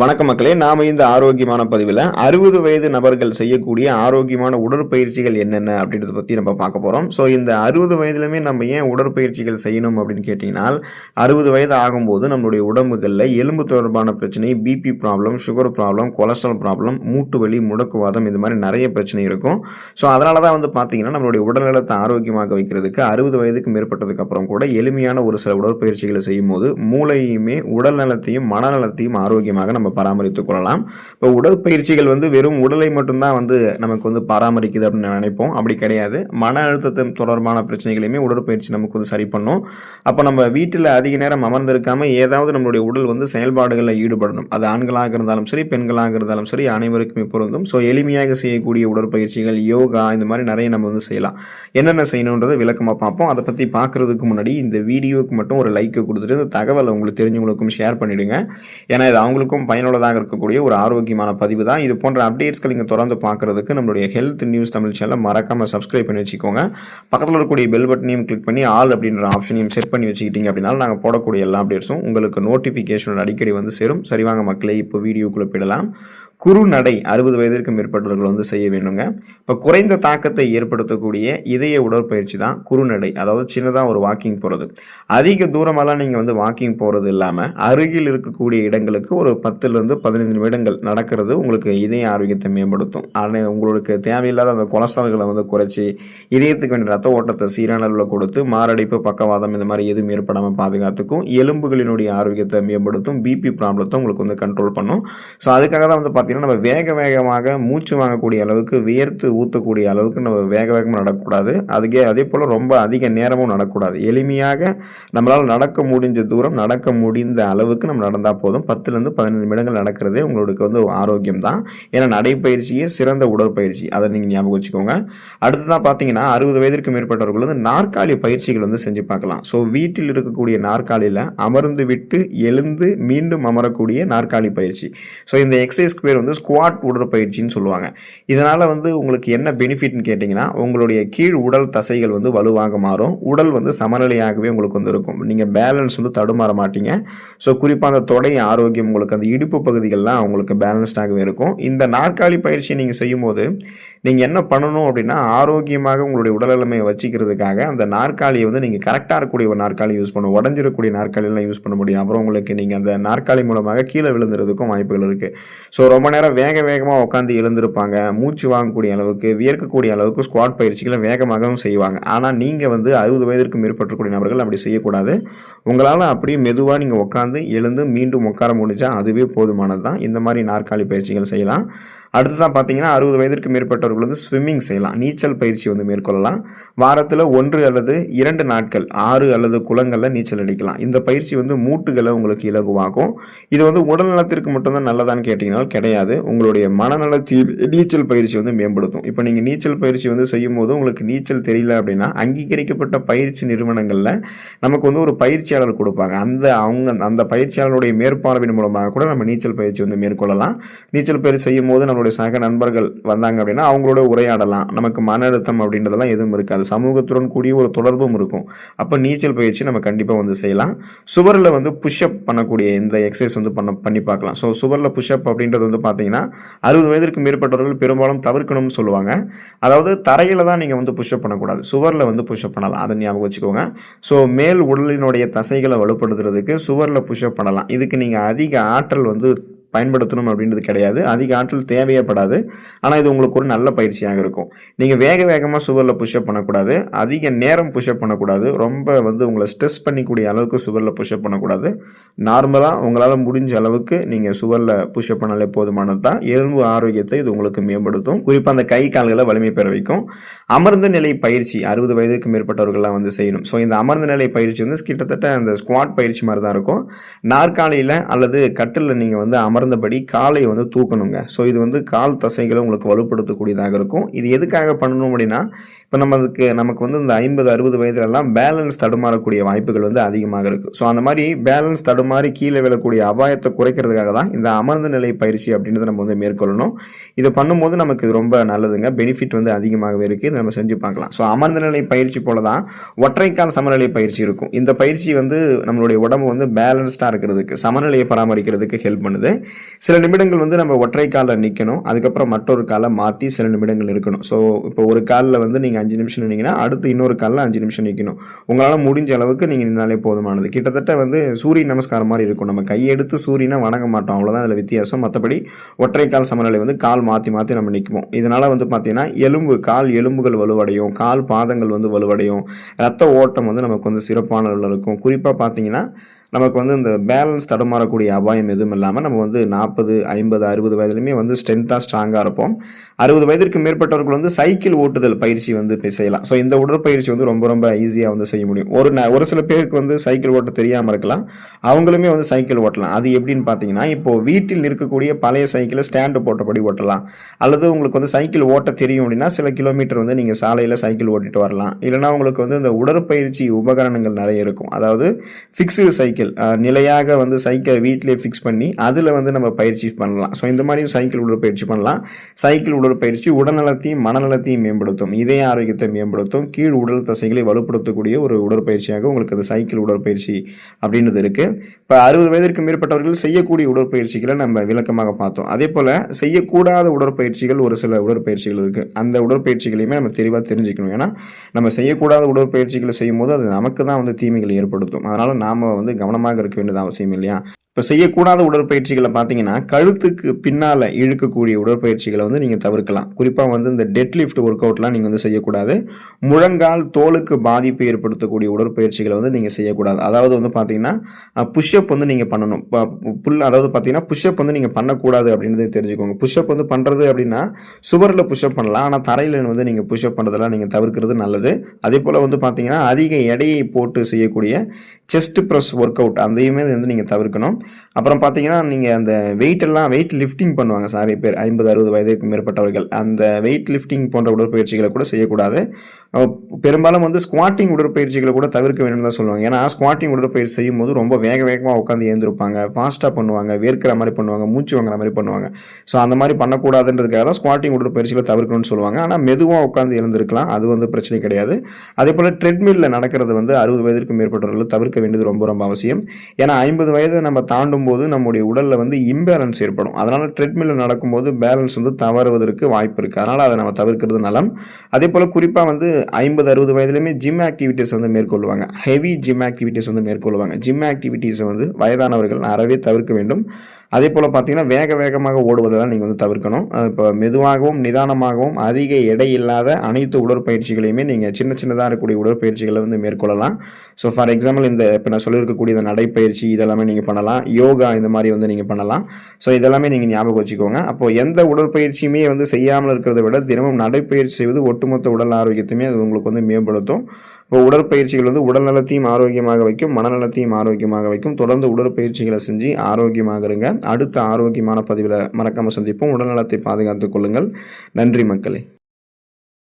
வணக்கம் மக்களே, நாம இந்த ஆரோக்கியமான பதிவில் 60 வயது நபர்கள் செய்யக்கூடிய ஆரோக்கியமான உடற்பயிற்சிகள் என்னென்ன அப்படின்றத பற்றி நம்ம பார்க்க போகிறோம். ஸோ இந்த 60 வயதுலையுமே நம்ம ஏன் உடற்பயிற்சிகள் செய்யணும் அப்படின்னு கேட்டிங்கன்னா, 60 வயது ஆகும்போது நம்மளுடைய உடம்புகளில் எலும்பு தொடர்பான பிரச்சனை, BP problem, sugar problem, cholesterol problem, மூட்டு வலி, முடக்குவாதம், இந்த மாதிரி நிறைய பிரச்சனை இருக்கும். ஸோ அதனால தான் பார்த்தீங்கன்னா நம்மளுடைய உடல்நலத்தை ஆரோக்கியமாக வைக்கிறதுக்கு 60 வயதுக்கு மேற்பட்டதுக்கு அப்புறம் கூட எளிமையான ஒரு சில உடற்பயிற்சிகளை செய்யும் போது மூளையுமே உடல் நலத்தையும் மனநலத்தையும் ஆரோக்கியமாக நம்ம பராமரித்துக் கொள்ளலாம். இப்போ உடற்பயிற்சிகள் வெறும் உடலை மட்டும்தான் நமக்கு பராமரிக்குது அப்படின்னு நினைப்போம். அப்படி கிடையாது. மன அழுத்தத்தை தொடர்பான பிரச்சனைகளையுமே உடற்பயிற்சி நமக்கு சரி பண்ணும். அப்போ நம்ம வீட்டில் அதிக நேரம் அமர்ந்திருக்காம ஏதாவது நம்மளுடைய உடல் செயல்பாடுகளில் ஈடுபடணும். அது ஆண்களாக இருந்தாலும் சரி, பெண்களாக இருந்தாலும் சரி, அனைவருக்குமே பொருந்தும். ஸோ எளிமையாக செய்யக்கூடிய உடற்பயிற்சிகள், யோகா, இந்த மாதிரி நிறைய நம்ம செய்யலாம். என்னென்ன செய்யணுன்றதை விளக்கமாக பார்ப்போம். அதை பற்றி பார்க்கறதுக்கு முன்னாடி இந்த வீடியோவுக்கு மட்டும் ஒரு லைக் கொடுத்துட்டு இந்த தகவலை உங்களுக்கு தெரிஞ்சவங்களுக்கும் ஷேர் பண்ணிவிடுங்க. ஏன்னா இது அவங்களுக்கும் பயனுள்ளதாக இருக்கக்கூடிய ஒரு ஆரோக்கியமான பதிவு தான். இது போன்ற அப்டேட்ஸ்கள் நீங்கள் தொடர்ந்து பார்க்குறதுக்கு நம்மளுடைய ஹெல்த் நியூஸ் தமிழ் சேனலை மறக்காமல் சப்ஸ்கிரைப் பண்ணி வச்சுக்கோங்க. பக்கத்தில் இருக்கக்கூடிய பெல் பட்டனையும் கிளிக் பண்ணி ஆல் அப்படின்ற ஆப்ஷனையும் செட் பண்ணி வச்சுக்கிட்டீங்க அப்படின்னா நாங்கள் போடக்கூடிய எல்லா அப்டேட்ஸும் உங்களுக்கு நோட்டிஃபிகேஷன் அடிக்கடி சேரும். சரிவாங்க மக்களே, இப்போ வீடியோக்குள்ளே போயிடலாம். குறுநடை 60 வயதிற்கு மேற்பட்டவர்கள் செய்ய வேண்டுங்க. இப்போ குறைந்த தாக்கத்தை ஏற்படுத்தக்கூடிய இதய உடற்பயிற்சி தான் குறுநடை. அதாவது சின்னதாக ஒரு வாக்கிங் போகிறது. அதிக தூரமெல்லாம் நீங்கள் வாக்கிங் போகிறது இல்லாமல் அருகில் இருக்கக்கூடிய இடங்களுக்கு ஒரு 10லேருந்து 15 நிமிடங்கள் நடக்கிறது உங்களுக்கு இதய ஆரோக்கியத்தை மேம்படுத்தும். ஆனால் உங்களுக்கு தேவையில்லாத அந்த கொலஸ்ட்ரால்களை குறைச்சி இதயத்துக்கு வேண்டிய ரத்த ஓட்டத்தை சீரான அளவில் கொடுத்து மாரடைப்பு, பக்கவாதம் இந்த மாதிரி எதுவும் ஏற்படாமல் பாதுகாத்துக்கும். எலும்புகளினுடைய ஆரோக்கியத்தை மேம்படுத்தும். பிபி ப்ராப்ளத்தை உங்களுக்கு கண்ட்ரோல் பண்ணும். ஸோ அதுக்காக தான் பார்த்தீங்கன்னா நம்ம வேகமாக மூச்சு வாங்கக்கூடிய அளவுக்கு, வியர்த்து ஊற்றக்கூடிய அளவுக்கு நம்ம வேகமாக நடக்கக்கூடாது. அதே போல் ரொம்ப அதிக நேரமும் நடக்கக்கூடாது. எளிமையாக நம்மளால் நடக்க முடிஞ்ச தூரம், நடக்க முடிந்த அளவுக்கு நம்ம நடந்தால் போதும். 10லேருந்து 15 நிமிடங்கள் நடக்கிறதே உங்களுக்கு ஆரோக்கியம் தான். ஏன்னா நடைப்பயிற்சியே சிறந்த உடற்பயிற்சி. அதை நீங்கள் ஞாபகம் வச்சுக்கோங்க. அடுத்ததான் பார்த்தீங்கன்னா 60 வயதிற்கு மேற்பட்டவர்கள் நாற்காலி பயிற்சிகள் செஞ்சு பார்க்கலாம். ஸோ வீட்டில் இருக்கக்கூடிய நாற்காலியில் அமர்ந்து விட்டு எழுந்து மீண்டும் அமரக்கூடிய நாற்காலி பயிற்சி. ஸோ இந்த எக்ஸசைஸ்க்கு பேர் ஸ்குவாட் உடற்பயிற்சின்னு சொல்லுவாங்க. இதனால் உங்களுக்கு என்ன பெனிஃபிட்னு கேட்டிங்கன்னா, உங்களுடைய கீழ் உடல் தசைகள் வலுவாக மாறும். உடல் சமநிலையாகவே உங்களுக்கு இருக்கும். நீங்கள் பேலன்ஸ் தடுமாற மாட்டீங்க. ஸோ குறிப்பாக அந்த தொடை ஆரோக்கியம், உங்களுக்கு அந்த இடுப்பு பகுதிகள்லாம் உங்களுக்கு பேலன்ஸ்டாகவே இருக்கும். இந்த நாற்காலி பயிற்சியை நீங்கள் செய்யும்போது நீங்கள் என்ன பண்ணணும் அப்படின்னா, ஆரோக்கியமாக உங்களுடைய உடல்நிலைமையை வச்சுக்கிறதுக்காக அந்த நாற்காலியை நீங்கள் கரெக்டாக இருக்கக்கூடிய ஒரு நாற்காலி யூஸ் பண்ணணும். உடஞ்சிருக்கக்கூடிய நாற்காலியெல்லாம் யூஸ் பண்ண முடியும். அப்புறம் உங்களுக்கு நீங்கள் அந்த நாற்காலி மூலமாக கீழே விழுந்துறதுக்கும் வாய்ப்புகள் இருக்குது. ஸோ ரொம்ப நேரம் வேகமாக உட்காந்து எழுந்திருப்பாங்க. மூச்சு வாங்கக்கூடிய அளவுக்கு, வியர்க்கக்கூடிய அளவுக்கு ஸ்குவாட் பயிற்சிகளை வேகமாகவும் செய்வாங்க. ஆனால் நீங்கள் 60 வயதிற்கு மேற்பட்டக்கூடிய நபர்கள் அப்படி செய்யக்கூடாது. உங்களால் அப்படியே மெதுவாக நீங்கள் உட்காந்து எழுந்து மீண்டும் உட்கார முடிஞ்சால் அதுவே போதுமானது தான். இந்த மாதிரி நாற்காலி பயிற்சிகள் செய்யலாம். அடுத்ததான் பார்த்தீங்கன்னா 60 வயதிற்கு மேற்பட்டவர்கள் ஸ்விம்மிங் செய்யலாம். நீச்சல் பயிற்சி மேற்கொள்ளலாம். வாரத்தில் 1 அல்லது 2 நாட்கள் 6 அல்லது குளங்களில் நீச்சல் அடிக்கலாம். இந்த பயிற்சி மூட்டுகளை உங்களுக்கு இலகுவாகும். இது உடல் நலத்திற்கு மட்டும்தான் நல்லதான்னு கேட்டிங்கன்னா கிடையாது. உங்களுடைய மனநலத்தையும் நீச்சல் பயிற்சி மேம்படுத்தும். இப்போ நீங்கள் நீச்சல் பயிற்சி செய்யும் போது உங்களுக்கு நீச்சல் தெரியல அப்படின்னா, அங்கீகரிக்கப்பட்ட பயிற்சி நிறுவனங்களில் நமக்கு ஒரு பயிற்சியாளர் கொடுப்பாங்க. அந்த பயிற்சியாளருடைய மேற்பார்வையின் மூலமாக கூட நம்ம நீச்சல் பயிற்சி மேற்கொள்ளலாம். நீச்சல் பயிற்சி செய்யும் போது நம்ம சக நண்பர்கள் வந்தாங்க அப்படின்னா அவங்களோட உரையாடலாம். நமக்கு மன அழுத்தம் அப்படின்றதெல்லாம் எதுவும் இருக்காது. சமூகத்துடன் கூடிய ஒரு தொடர்பும் இருக்கும். அப்போ நீச்சல் பயிற்சி நம்ம கண்டிப்பாக செய்யலாம். சுவரில் புஷ்அப் பண்ணக்கூடிய இந்த எக்ஸசைஸ் பண்ணி பார்க்கலாம். ஸோ சுவரில் புஷ்அப் அப்படின்றது பார்த்தீங்கன்னா 60 வயதிற்கு மேற்பட்டவர்கள் பெரும்பாலும் தவிர்க்கணும்னு சொல்லுவாங்க. அதாவது தரையில் தான் நீங்கள் புஷ்அப் பண்ணக்கூடாது. சுவரில் புஷ்அப் பண்ணலாம். அதை ஞாபகம் வச்சுக்கோங்க. ஸோ மேல் உடலினுடைய தசைகளை வலுப்படுத்துறதுக்கு சுவரில் புஷ்அப் பண்ணலாம். இதுக்கு நீங்கள் அதிக ஆற்றல் பயன்படுத்தணும் அப்படின்றது கிடையாது. அதிக ஆற்றல் தேவைப்படாது. ஆனால் இது உங்களுக்கு ஒரு நல்ல பயிற்சியாக இருக்கும். நீங்கள் வேகமாக சுவரில் புஷ்அப் பண்ணக்கூடாது. அதிக நேரம் புஷ்அப் பண்ணக்கூடாது. ரொம்ப உங்களை ஸ்ட்ரெஸ் பண்ணிக்கூடிய அளவுக்கு சுவரில் புஷ்அப் பண்ணக்கூடாது. நார்மலாக உங்களால் முடிஞ்ச அளவுக்கு நீங்கள் சுவரில் புஷ்அப் பண்ணாலே போதுமானது தான். எலும்பு ஆரோக்கியத்தை இது உங்களுக்கு மேம்படுத்தும். குறிப்பாக அந்த கை கால்களை வலிமை பெற வைக்கும். அமர்ந்த நிலை பயிற்சி 60 வயதுக்கு மேற்பட்டவர்கள்லாம் செய்யணும். ஸோ இந்த அமர்ந்த நிலை பயிற்சி கிட்டத்தட்ட அந்த ஸ்குவாட் பயிற்சி மாதிரி தான் இருக்கும். நாற்காலியில் அல்லது கட்டில் நீங்கள் அமர்ந்தபடி காலை தூக்கணுங்க. ஸோ இது கால் தசைகளை உங்களுக்கு வலுப்படுத்தக்கூடியதாக இருக்கும். இது எதுக்காக பண்ணணும் அப்படின்னா, இப்போ நமக்கு இந்த 50-60 வயதுலலாம் பேலன்ஸ் தடுமாறக்கூடிய வாய்ப்புகள் அதிகமாக இருக்குது. ஸோ அந்த மாதிரி பேலன்ஸ் தடுமாறி கீழே விழக்கூடிய அபாயத்தை குறைக்கிறதுக்காக தான் இந்த அமர்ந்த நிலை பயிற்சி அப்படின்றத நம்ம மேற்கொள்ளணும். இதை பண்ணும்போது நமக்கு இது ரொம்ப நல்லதுங்க. பெனிஃபிட் அதிகமாகவே இருக்குது. இதை நம்ம செஞ்சு பார்க்கலாம். ஸோ அமர்ந்த நிலை பயிற்சி போல தான் ஒற்றைக்கால் சமநிலை பயிற்சி இருக்கும். இந்த பயிற்சி நம்மளுடைய உடம்பு பேலன்ஸ்டாக இருக்கிறதுக்கு, சமநிலையை பராமரிக்கிறதுக்கு ஹெல்ப் பண்ணுது. சில நிமிடங்கள் வந்து நம்ம ஒற்றை காலில் நிற்கணும், அதுக்கப்புறம் மற்றொரு காலை மாற்றி சில நிமிடங்கள் இருக்கணும். ஸோ இப்போ ஒரு காலில் வந்து நீங்கள் 5 நிமிஷம் நின்னீங்கன்னா அடுத்து இன்னொரு காலில் 5 நிமிஷம் நிற்கணும். உங்களால் முடிஞ்ச அளவுக்கு நீங்கள் நின்னாலே போதுமானது. கிட்டத்தட்ட வந்து சூரிய நமஸ்காரம் மாதிரி இருக்கும். நம்ம கையெடுத்து சூரியனை வணங்க மாட்டோம், அவ்வளோதான் இதில் வித்தியாசம். மற்றபடி ஒற்றை கால் சமநிலை வந்து கால் மாற்றி மாற்றி நம்ம நிற்குவோம். இதனால் வந்து பார்த்தீங்கன்னா கால் எலும்புகள் வலுவடையும், கால் பாதங்கள் வந்து வலுவடையும், ரத்த ஓட்டம் வந்து நமக்கு வந்து சிறப்பான அளவில் இருக்கும். குறிப்பாக பார்த்தீங்கன்னா நமக்கு வந்து இந்த பேலன்ஸ் தடுமாறக்கூடிய அபாயம் எதுவும் இல்லாமல் நம்ம வந்து 40, 50, 60 வயதுலையுமே வந்து ஸ்ட்ராங்காக இருப்போம். 60 வயதிற்கு மேற்பட்டவர்கள் வந்து சைக்கிள் ஓட்டுதல் பயிற்சி வந்து செய்யலாம். ஸோ இந்த உடற்பயிற்சி வந்து ரொம்ப ரொம்ப ஈஸியாக வந்து செய்ய முடியும். ஒரு சில பேருக்கு வந்து சைக்கிள் ஓட்ட தெரியாமல் இருக்கலாம், அவங்களுமே வந்து சைக்கிள் ஓட்டலாம். அது எப்படின்னு பார்த்தீங்கன்னா, இப்போது வீட்டில் இருக்கக்கூடிய பழைய சைக்கிளை ஸ்டாண்டு போட்டபடி ஓட்டலாம். அல்லது உங்களுக்கு வந்து சைக்கிள் ஓட்ட தெரியும் அப்படின்னா சில கிலோமீட்டர் வந்து நீங்கள் சாலையில் சைக்கிள் ஓட்டிட்டு வரலாம். இல்லைனா உங்களுக்கு வந்து இந்த உடற்பயிற்சி உபகரணங்கள் நிறைய இருக்கும். அதாவது ஃபிக்ஸ்டு சைக்கிள், நிலையாக வந்து சைக்கிளை வீட்டிலே ஃபிக்ஸ் பண்ணி அதில் வந்து நம்ம பயிற்சி பண்ணலாம். ஸோ இந்த மாதிரி சைக்கிள் உடற்பயிற்சி பண்ணலாம். சைக்கிள் உடற்பயிற்சி உடல்நலத்தையும் மனநலத்தையும் மேம்படுத்தும், இதய ஆரோக்கியத்தை மேம்படுத்தும், கீழ் உடல் தசைகளை வலுப்படுத்தக்கூடிய ஒரு உடற்பயிற்சியாக உங்களுக்கு அது சைக்கிள் உடற்பயிற்சி அப்படின்றது இருக்குது. இப்போ 60 வயதிற்கு மேற்பட்டவர்கள் செய்யக்கூடிய உடற்பயிற்சிகளை நம்ம விளக்கமாக பார்த்தோம். அதே போல் செய்யக்கூடாத உடற்பயிற்சிகள் ஒரு சில உடற்பயிற்சிகள் இருக்குது. அந்த உடற்பயிற்சிகளையுமே நம்ம தெளிவாக தெரிஞ்சுக்கணும். ஏன்னா நம்ம செய்யக்கூடாத உடற்பயிற்சிகளை செய்யும் போது அது நமக்கு தான் வந்து தீமைகளை ஏற்படுத்தும். அதனால் நாம் வந்து கவனமாக இருக்க வேண்டியது அவசியம் இல்லையா? இப்போ செய்யக்கூடாத உடற்பயிற்சிகளை பார்த்தீங்கன்னா கழுத்துக்கு பின்னால் இழுக்கக்கூடிய உடற்பயிற்சிகளை வந்து நீங்கள் தவிர்க்கலாம். குறிப்பாக வந்து இந்த டெட் லிஃப்ட் ஒர்க் அவுட்லாம் நீங்கள் வந்து செய்யக்கூடாது. முழங்கால் தோலுக்கு பாதிப்பு ஏற்படுத்தக்கூடிய உடற்பயிற்சிகளை வந்து நீங்கள் செய்யக்கூடாது. அதாவது வந்து பார்த்தீங்கன்னா புஷ்அப் வந்து நீங்கள் பண்ணணும். அதாவது பார்த்தீங்கன்னா புஷ்அப் வந்து நீங்கள் பண்ணக்கூடாது அப்படின்றத தெரிஞ்சுக்கோங்க. புஷ்அப் வந்து பண்ணுறது அப்படின்னா சுவரில் புஷ்அப் பண்ணலாம், ஆனால் தரையில் வந்து நீங்கள் புஷ்அப் பண்ணுறதெல்லாம் நீங்கள் தவிர்க்கிறது நல்லது. அதே போல் வந்து பார்த்தீங்கன்னா அதிக எடையை போட்டு செய்யக்கூடிய செஸ்ட் ப்ரெஸ் ஒர்க் அவுட் அதையுமே வந்து நீங்கள் தவிர்க்கணும். அப்புறம் பார்த்தீங்கன்னா நீங்கள் அந்த வெயிட் லிஃப்டிங் பண்ணுவாங்க நிறைய பேர் 50, 60 வயதுக்கு மேற்பட்டவர்கள். அந்த வெயிட் லிஃப்டிங் போன்ற உடற்பயிற்சிகளை கூட செய்யக்கூடாது. பெரும்பாலும் வந்து ஸ்குவாட்டிங் உடற்பயிற்சிகளை கூட தவிர்க்க வேண்டும் தான் சொல்லுவாங்க. ஏன்னா ஸ்குவாட்டிங் உடற்பயிற்சி செய்யும் போது ரொம்ப வேகமாக உட்காந்து ஏந்திருப்பாங்க, ஃபாஸ்ட்டாக பண்ணுவாங்க, வேர்க்கிற மாதிரி பண்ணுவாங்க, மூச்சு வாங்குற மாதிரி பண்ணுவாங்க. ஸோ அந்த மாதிரி பண்ணக்கூடாதுன்றதுக்காக தான் ஸ்குவாட்டிங் உடற்பயிற்சிகளை தவிர்க்கணும்னு சொல்லுவாங்க. ஆனால் மெதுவாக உட்காந்து எழுந்திருக்கலாம், அது வந்து பிரச்சனை கிடையாது. அதே போல் ட்ரெட்மில்ல நடக்கிறது வந்து 60 வயதிற்கு மேற்பட்டவர்கள் தவிர்க்க வேண்டியது ரொம்ப ரொம்ப அவசியம். ஏன்னா 50 வயதை நம்ம தாண்டும் போது நம்முடைய உடலில் வந்து இம்பேலன்ஸ் ஏற்படும். அதனால் ட்ரெட்மில்ல நடக்கும்போது பேலன்ஸ் வந்து தவறுவதற்கு வாய்ப்பு இருக்குது. அதனால் அதை நம்ம தவிர்க்கிறது நலம். அதே போல் குறிப்பாக வந்து 50, 60 வயதுலையுமே ஜிம் ஆக்டிவிட்டீஸ் வந்து மேற்கொள்வாங்க. ஹெவி ஜிம் ஆக்டிவிட்டீஸ் வந்து மேற்கொள்வாங்க. ஜிம் ஆக்டிவிட்டீஸை வந்து வயதானவர்கள் அறவே தவிர்க்க வேண்டும். அதே போல் பார்த்தீங்கன்னா வேகமாக ஓடுவதெல்லாம் நீங்கள் வந்து தவிர்க்கணும். இப்போ மெதுவாகவும் நிதானமாகவும் அதிக எடை இல்லாத அனைத்து உடற்பயிற்சிகளையுமே நீங்கள் சின்னதாக இருக்கக்கூடிய உடற்பயிற்சிகளை வந்து மேற்கொள்ளலாம். ஸோ ஃபார் எக்ஸாம்பிள் இப்போ நான் சொல்லியிருக்கக்கூடிய இந்த நடைப்பயிற்சி இதெல்லாமே நீங்கள் பண்ணலாம், யோகா இந்த மாதிரி வந்து நீங்கள் பண்ணலாம். ஸோ இதெல்லாமே நீங்கள் ஞாபகம் வச்சுக்கோங்க. அப்போது எந்த உடற்பயிற்சியுமே வந்து செய்யாமல் இருக்கிறத விட தினமும் நடைப்பயிற்சி செய்வது ஒட்டுமொத்த உடல் ஆரோக்கியத்தையுமே அது உங்களுக்கு வந்து மேம்படுத்தும். இப்போ உடற்பயிற்சிகள் வந்து உடல் நலத்தையும் ஆரோக்கியமாக வைக்கும், மனநலத்தையும் ஆரோக்கியமாக வைக்கும். தொடர்ந்து உடற்பயிற்சிகளை செஞ்சு ஆரோக்கியமாக இருங்க. அடுத்த ஆரோக்கியமான பதிவில் மறக்காமல் சந்திப்போம். உடல்நலத்தை பாதுகாத்துக் கொள்ளுங்கள். நன்றி மக்களே.